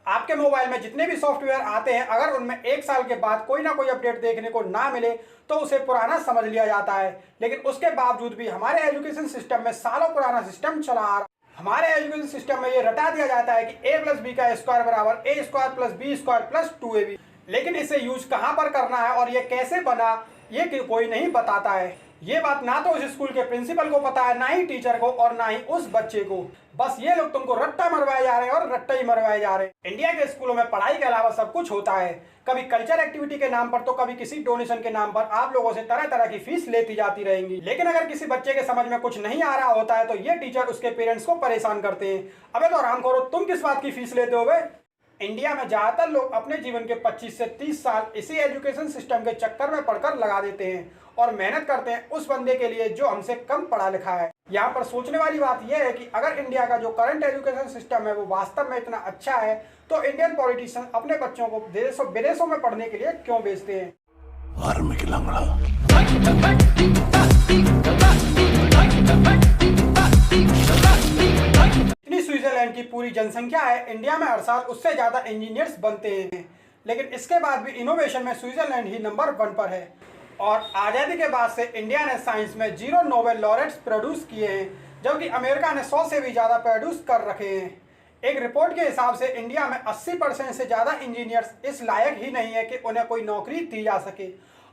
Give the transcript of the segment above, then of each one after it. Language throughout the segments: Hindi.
आपके मोबाइल में जितने भी सॉफ्टवेयर आते हैं, अगर उनमें 1 साल के बाद कोई ना कोई अपडेट देखने को ना मिले तो उसे पुराना समझ लिया जाता है। लेकिन उसके बावजूद भी हमारे एजुकेशन सिस्टम में सालों पुराना सिस्टम चला आ रहा है। हमारे एजुकेशन सिस्टम में ये रटा दिया जाता है कि a प्लस बी का स्क्वायर बराबर a square plus B square plus 2ab। लेकिन इसे यूज कहाँ पर करना है और ये कैसे बना, ये कोई नहीं बताता है। ये बात ना तो उस स्कूल के प्रिंसिपल को पता है, ना ही टीचर को और ना ही उस बच्चे को। बस ये लोग तुमको रट्टा मरवाए जा रहे हैं और रट्टा ही मरवाए जा रहे हैं। इंडिया के स्कूलों में पढ़ाई के अलावा सब कुछ होता है। कभी कल्चर एक्टिविटी के नाम पर तो कभी किसी डोनेशन के नाम पर आप लोगों से तरह तरह की फीस लेती जाती रहेंगी। लेकिन अगर किसी बच्चे के समझ में कुछ नहीं आ रहा होता है तो ये टीचर उसके पेरेंट्स को परेशान करते हैं। अबे तो आराम करो, तुम किस बात की फीस लेते हो? इंडिया में ज्यादातर लोग अपने जीवन के 25 से 30 साल इसी एजुकेशन सिस्टम के चक्कर में पढ़कर लगा देते हैं और मेहनत करते हैं उस बंदे के लिए जो हमसे कम पढ़ा लिखा है। यहाँ पर सोचने वाली बात यह है कि अगर इंडिया का जो करंट एजुकेशन सिस्टम है वो वास्तव में इतना अच्छा है तो इंडियन पॉलिटिशियन अपने बच्चों को विदेशों में पढ़ने के लिए क्यों भेजते हैं? स्विट्जरलैंड की पूरी जनसंख्या है, इंडिया में हर साल उससे ज्यादा इंजीनियर्स बनते हैं, लेकिन इसके बाद भी इनोवेशन में स्विट्जरलैंड ही नंबर 1 पर है। और आज़ादी के बाद से इंडिया ने साइंस में 0 नोबेल लॉरेट्स प्रोड्यूस किए हैं, जबकि अमेरिका ने 100 से भी ज़्यादा प्रोड्यूस कर रखे हैं। एक रिपोर्ट के हिसाब से इंडिया में 80% से ज़्यादा इंजीनियर्स इस लायक ही नहीं है कि उन्हें कोई नौकरी दी जा सके।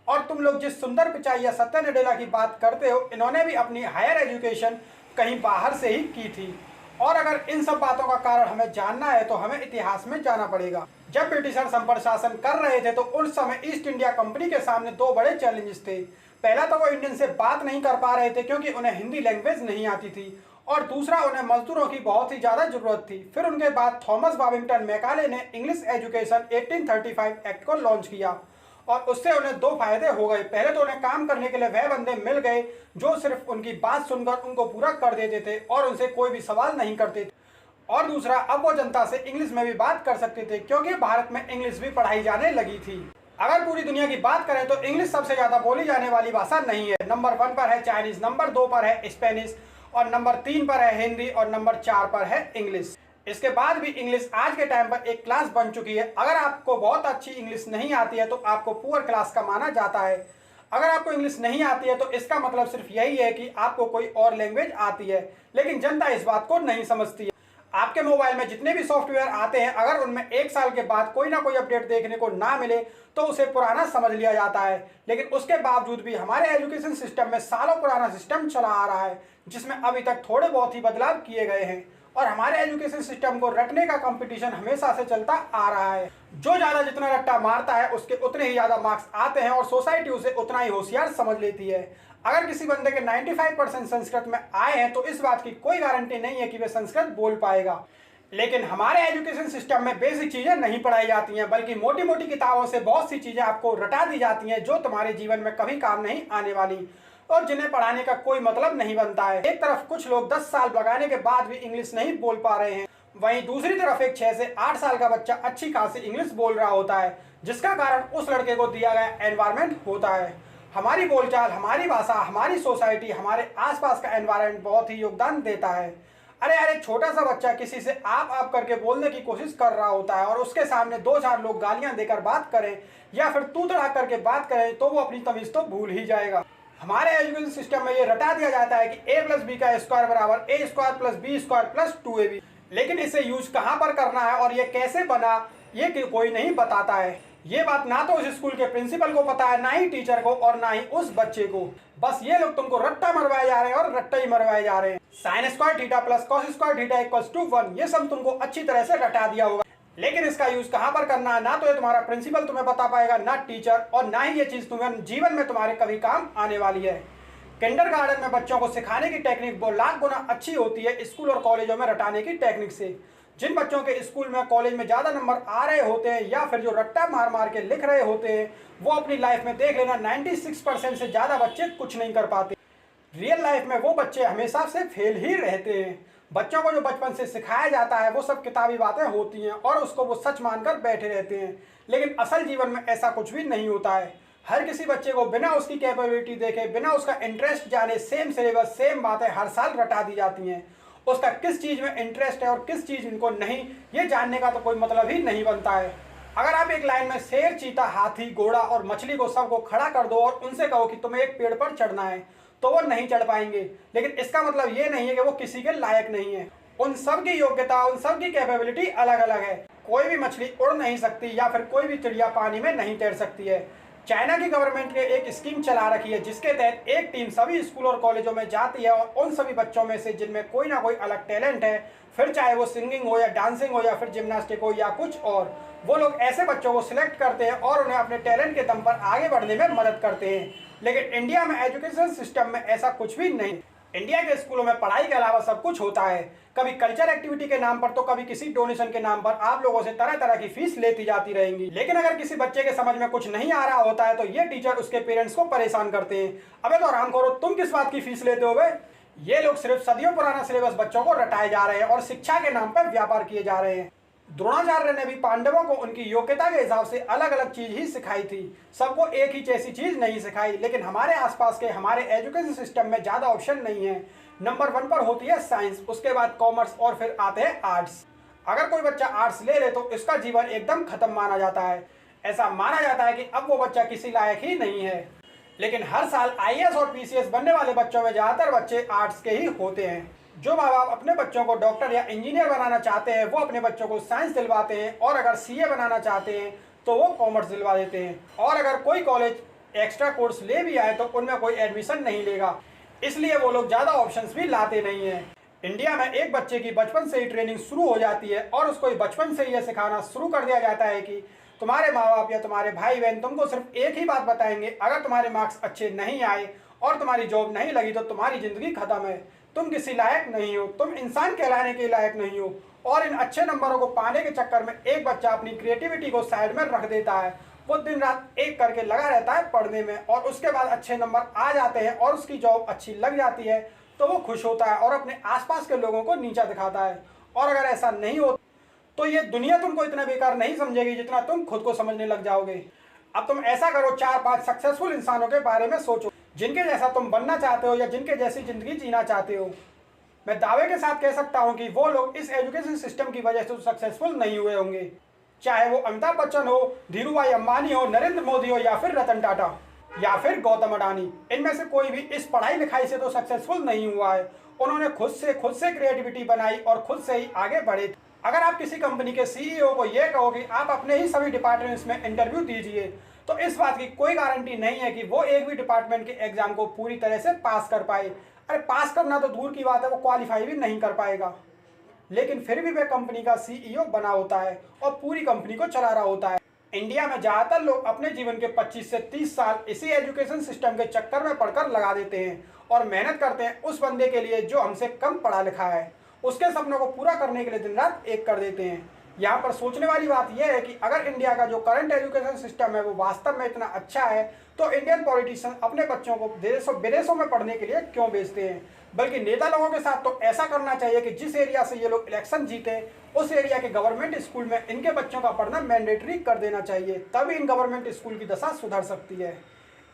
और तुम लोग जिस सुंदर पिचाई या सत्या नडेला की बात करते हो, इन्होंने भी अपनी हायर एजुकेशन कहीं बाहर से ही की थी। और अगर इन सब बातों का कारण हमें जानना है तो हमें इतिहास में जाना पड़ेगा। जब ब्रिटिशर्स हम पर शासन कर रहे थे तो उस समय ईस्ट इंडिया कंपनी के सामने 2 बड़े चैलेंजेस थे। पहला तो वो इंडियन से बात नहीं कर पा रहे थे क्योंकि उन्हें हिंदी लैंग्वेज नहीं आती थी, और दूसरा उन्हें मजदूरों की बहुत ही ज़्यादा जरूरत थी। फिर उनके बाद थॉमस बाबिंगटन मैकाले ने इंग्लिश एजुकेशन 1835 एक्ट को लॉन्च किया और उससे उन्हें 2 फायदे हो गए। पहले तो उन्हें काम करने के लिए वह बंदे मिल गए जो सिर्फ उनकी बात सुनकर उनको पूरा कर देते थे और उनसे कोई भी सवाल नहीं करते थे। और दूसरा, अब वो जनता से इंग्लिश में भी बात कर सकते थे क्योंकि भारत में इंग्लिश भी पढ़ाई जाने लगी थी। अगर पूरी दुनिया की बात करें तो इंग्लिश सबसे ज़्यादा बोली जाने वाली भाषा नहीं है। नंबर 1 पर है चाइनीज़, नंबर 2 पर है स्पेनिश, और नंबर 3 पर है हिंदी, और नंबर 4 पर है इंग्लिश। इसके बाद भी इंग्लिश आज के टाइम पर एक क्लास बन चुकी है। अगर आपको बहुत अच्छी इंग्लिश नहीं आती है तो आपको पुअर क्लास का माना जाता है। अगर आपको इंग्लिश नहीं आती है तो इसका मतलब सिर्फ यही है कि आपको कोई और लैंग्वेज आती है, लेकिन जनता इस बात को नहीं समझती है। आपके मोबाइल में जितने भी सॉफ्टवेयर आते हैं, अगर उनमें 1 साल के बाद कोई ना कोई अपडेट देखने को ना मिले तो उसे पुराना समझ लिया जाता है। लेकिन उसके बावजूद भी हमारे एजुकेशन सिस्टम में सालों पुराना सिस्टम चला आ रहा है जिसमें अभी तक थोड़े बहुत ही बदलाव किए गए हैं। और हमारे एजुकेशन सिस्टम को रटने का कंपटीशन हमेशा से चलता आ रहा है। जो ज़्यादा जितना रट्टा मारता है उसके उतने ही ज़्यादा मार्क्स आते हैं और सोसाइटी उसे उतना ही होशियार समझ लेती है। अगर किसी बंदे के 95% संस्कृत में आए हैं तो इस बात की कोई गारंटी नहीं है कि वे संस्कृत बोल पाएगा। लेकिन हमारे एजुकेशन सिस्टम में बेसिक चीज़ें नहीं पढ़ाई जाती हैं, बल्कि मोटी मोटी किताबों से बहुत सी चीज़ें आपको रटा दी जाती हैं जो तुम्हारे जीवन में कभी काम नहीं आने वाली और जिन्हें पढ़ाने का कोई मतलब नहीं बनता है। एक तरफ कुछ लोग 10 साल लगाने के बाद भी इंग्लिश नहीं बोल पा रहे हैं, वहीं दूसरी तरफ एक 6 से 8 साल का बच्चा अच्छी खासी इंग्लिश बोल रहा होता है, जिसका कारण उस लड़के को दिया गया एनवायरनमेंट होता है। हमारी बोलचाल, हमारी भाषा, हमारी सोसाइटी, हमारे आसपास का एनवायरनमेंट बहुत ही योगदान देता है। अरे छोटा सा बच्चा किसी से आप करके बोलने की कोशिश कर रहा होता है और उसके सामने 2-4 लोग गालियां देकर बात करें या फिर तू तड़ा करके बात करें तो वो अपनी तमीज़ तो भूल ही जाएगा। हमारे एजुकेशन सिस्टम में ये रटा दिया जाता है कि a प्लस बी का स्क्वायर बराबर a square plus B square plus 2ab। लेकिन इसे यूज कहाँ पर करना है और ये कैसे बना, ये कोई नहीं बताता है। ये बात ना तो उस स्कूल के प्रिंसिपल को पता है, ना ही टीचर को और ना ही उस बच्चे को। बस ये लोग तुमको रट्टा मरवाए जा रहे हैं और रट्टा ही मरवाए जा रहे हैं। Sine square theta plus cos square theta equals to 1, ये सब तुमको अच्छी तरह से रटा दिया होगा। लेकिन इसका यूज कहाँ पर करना है ना तो ये तुम्हारा प्रिंसिपल तुम्हें बता पाएगा, ना टीचर, और ना ही ये चीज तुम्हें जीवन में तुम्हारे कभी काम आने वाली है। किंडरगार्टन में बच्चों को सिखाने की टेक्निक वो लाख गुना अच्छी होती है स्कूल और कॉलेजों में रटाने की टेक्निक से। जिन बच्चों के स्कूल में कॉलेज में ज़्यादा नंबर आ रहे होते हैं या फिर जो रट्टा मार मार के लिख रहे होते हैं, वो अपनी लाइफ में देख लेना 96% से ज़्यादा बच्चे कुछ नहीं कर पाते। रियल लाइफ में वो बच्चे हमेशा से फेल ही रहते हैं। बच्चों को जो बचपन से सिखाया जाता है वो सब किताबी बातें होती हैं और उसको वो सच मानकर बैठे रहते हैं, लेकिन असल जीवन में ऐसा कुछ भी नहीं होता है। हर किसी बच्चे को बिना उसकी कैपेबिलिटी देखे, बिना उसका इंटरेस्ट जाने सेम सिलेबस सेम बातें हर साल रटा दी जाती हैं। उसका किस चीज़ में इंटरेस्ट है और किस चीज़ इनको नहीं, ये जानने का तो कोई मतलब ही नहीं बनता है। अगर आप एक लाइन में शेर, चीता, हाथी, घोड़ा और मछली को सबको खड़ा कर दो और उनसे कहो कि तुम्हें एक पेड़ पर चढ़ना है, तो वो नहीं चढ़ पाएंगे। लेकिन इसका मतलब ये नहीं है कि वो किसी के लायक नहीं है। उन सब की योग्यता, उन सब की कैपेबिलिटी अलग अलग है। कोई भी मछली उड़ नहीं सकती या फिर कोई भी चिड़िया पानी में नहीं तैर सकती है। चाइना की गवर्नमेंट ने एक स्कीम चला रखी है जिसके तहत एक टीम सभी स्कूल और कॉलेजों में जाती है और उन सभी बच्चों में से जिनमें कोई ना कोई अलग टैलेंट है, फिर चाहे वो सिंगिंग हो या डांसिंग हो या फिर जिम्नास्टिक हो या कुछ और, वो लोग ऐसे बच्चों को सिलेक्ट करते हैं और उन्हें अपने टैलेंट के दम पर आगे बढ़ने में मदद करते हैं। लेकिन इंडिया में एजुकेशन सिस्टम में ऐसा कुछ भी नहीं। इंडिया के स्कूलों में पढ़ाई के अलावा सब कुछ होता है। कभी कल्चर एक्टिविटी के नाम पर तो कभी किसी डोनेशन के नाम पर आप लोगों से तरह तरह की फीस लेती जाती रहेंगी। लेकिन अगर किसी बच्चे के समझ में कुछ नहीं आ रहा होता है तो ये टीचर उसके पेरेंट्स को परेशान करते हैं। अबे तो आराम करो, तुम किस बात की फीस लेते हो बे? ये लोग सिर्फ सदियों पुराना सिलेबस बच्चों को रटाए जा रहे हैं और शिक्षा के नाम पर व्यापार किए जा रहे हैं। द्रोणाचार्य ने भी पांडवों को उनकी योग्यता के हिसाब से अलग अलग चीज ही सिखाई थी, सबको एक ही जैसी चीज नहीं सिखाई। लेकिन हमारे आसपास के हमारे एजुकेशन सिस्टम में ज्यादा ऑप्शन नहीं है। नंबर 1 पर होती है साइंस, उसके बाद कॉमर्स और फिर आते हैं आर्ट्स। अगर कोई बच्चा आर्ट्स ले ले तो इसका जीवन एकदम खत्म माना जाता है। ऐसा माना जाता है कि अब वो बच्चा किसी लायक ही नहीं है। लेकिन हर साल आईएएस और पीसीएस बनने वाले बच्चों में ज्यादातर बच्चे आर्ट्स के ही होते हैं। जो माँ बाप अपने बच्चों को डॉक्टर या इंजीनियर बनाना चाहते हैं वो अपने बच्चों को साइंस दिलवाते हैं, और अगर सीए बनाना चाहते हैं तो वो कॉमर्स दिलवा देते हैं। और अगर कोई कॉलेज एक्स्ट्रा कोर्स ले भी आए तो उनमें कोई एडमिशन नहीं लेगा, इसलिए वो लोग ज़्यादा ऑप्शंस भी लाते नहीं हैं। इंडिया में एक बच्चे की बचपन से ही ट्रेनिंग शुरू हो जाती है और उसको बचपन से ही यह सिखाना शुरू कर दिया जाता है कि तुम्हारे माँ बाप या तुम्हारे भाई बहन तुमको सिर्फ एक ही बात बताएंगे, अगर तुम्हारे मार्क्स अच्छे नहीं आए और तुम्हारी जॉब नहीं लगी तो तुम्हारी ज़िंदगी खत्म है, तुम किसी लायक नहीं हो, तुम इंसान कहलाने के लायक नहीं हो। और इन अच्छे नंबरों को पाने के चक्कर में एक बच्चा अपनी क्रिएटिविटी को साइड में रख देता है। वो दिन रात एक करके लगा रहता है पढ़ने में, और उसके बाद अच्छे नंबर आ जाते हैं और उसकी जॉब अच्छी लग जाती है तो वो खुश होता है और अपने आसपास के लोगों को नीचा दिखाता है। और अगर ऐसा नहीं हो तो ये दुनिया तुमको इतना बेकार नहीं समझेगी जितना तुम खुद को समझने लग जाओगे। अब तुम ऐसा करो, 4-5 सक्सेसफुल इंसानों के बारे में सोचो जिनके जैसा तुम बनना चाहते हो या जिनके जैसी जिंदगी जीना चाहते हो। मैं दावे के साथ कह सकता हूं कि वो लोग इस एजुकेशन सिस्टम की वजह से सक्सेसफुल नहीं हुए होंगे। चाहे वो अमिताभ बच्चन हो, धीरूभाई अंबानी हो, नरेंद्र मोदी हो या फिर रतन टाटा या फिर गौतम अडानी, इनमें से कोई भी इस पढ़ाई लिखाई से तो सक्सेसफुल नहीं हुआ है। उन्होंने खुद से क्रिएटिविटी बनाई और खुद से ही आगे बढ़े। अगर आप किसी कंपनी के सीईओ को यह कहो कि आप अपने ही सभी डिपार्टमेंट्स में इंटरव्यू दीजिए तो इस बात की कोई गारंटी नहीं है कि वो एक भी डिपार्टमेंट के एग्जाम को पूरी तरह से पास कर पाए। अरे पास करना तो दूर की बात है, वो क्वालिफाई भी नहीं कर पाएगा, लेकिन फिर भी वह कंपनी का सीईओ बना होता है और पूरी कंपनी को चला रहा होता है। इंडिया में ज़्यादातर लोग अपने जीवन के 25 से 30 साल इसी एजुकेशन सिस्टम के चक्कर में पढ़कर लगा देते हैं और मेहनत करते हैं उस बंदे के लिए जो हमसे कम पढ़ा लिखा है, उसके सपनों को पूरा करने के लिए दिन रात एक कर देते हैं। यहाँ पर सोचने वाली बात यह है कि अगर इंडिया का जो करंट एजुकेशन सिस्टम है वो वास्तव में इतना अच्छा है तो इंडियन पॉलिटिशियन अपने बच्चों को विदेशों में पढ़ने के लिए क्यों भेजते हैं। बल्कि नेता लोगों के साथ तो ऐसा करना चाहिए कि जिस एरिया से ये लोग इलेक्शन जीते उस एरिया के गवर्नमेंट स्कूल में इनके बच्चों का पढ़ना मैंडेटरी कर देना चाहिए, तभी इन गवर्नमेंट स्कूल की दशा सुधर सकती है।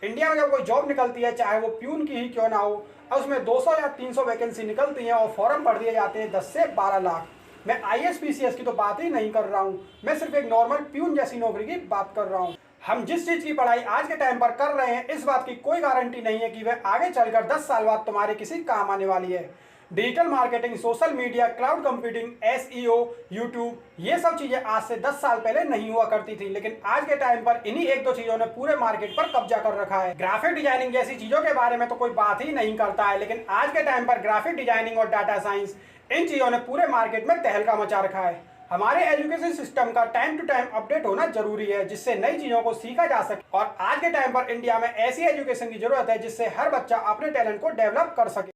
इंडिया में जब कोई जॉब निकलती है, चाहे वो प्यून की ही क्यों ना हो, और उसमें 200 या 300 वैकेंसी निकलती हैं और फॉर्म भर दिए जाते हैं 10 से 12 लाख। मैं आईएएस पीसीएस की तो बात ही नहीं कर रहा हूँ, मैं सिर्फ एक नॉर्मल प्यून जैसी नौकरी की बात कर रहा हूँ। हम जिस चीज़ की पढ़ाई आज के टाइम पर कर रहे हैं इस बात की कोई गारंटी नहीं है कि वह आगे चलकर 10 साल बाद तुम्हारे किसी काम आने वाली है। Digital marketing, social media, cloud computing, SEO, YouTube, ये सब चीज़ें आज से 10 साल पहले नहीं हुआ करती थी, लेकिन आज के टाइम पर इन्हीं 1-2 चीज़ों ने पूरे मार्केट पर कब्जा कर रखा है। ग्राफिक डिजाइनिंग जैसी चीज़ों के बारे में तो कोई बात ही नहीं करता है, लेकिन आज के टाइम पर ग्राफिक डिजाइनिंग और डाटा साइंस, इन चीज़ों ने पूरे मार्केट में तहलका मचा रखा है। हमारे एजुकेशन सिस्टम का टाइम टू टाइम अपडेट होना जरूरी है जिससे नई चीज़ों को सीखा जा सके, और आज के टाइम पर इंडिया में ऐसी एजुकेशन की जरूरत है जिससे हर बच्चा अपने टैलेंट को डेवलप कर सके।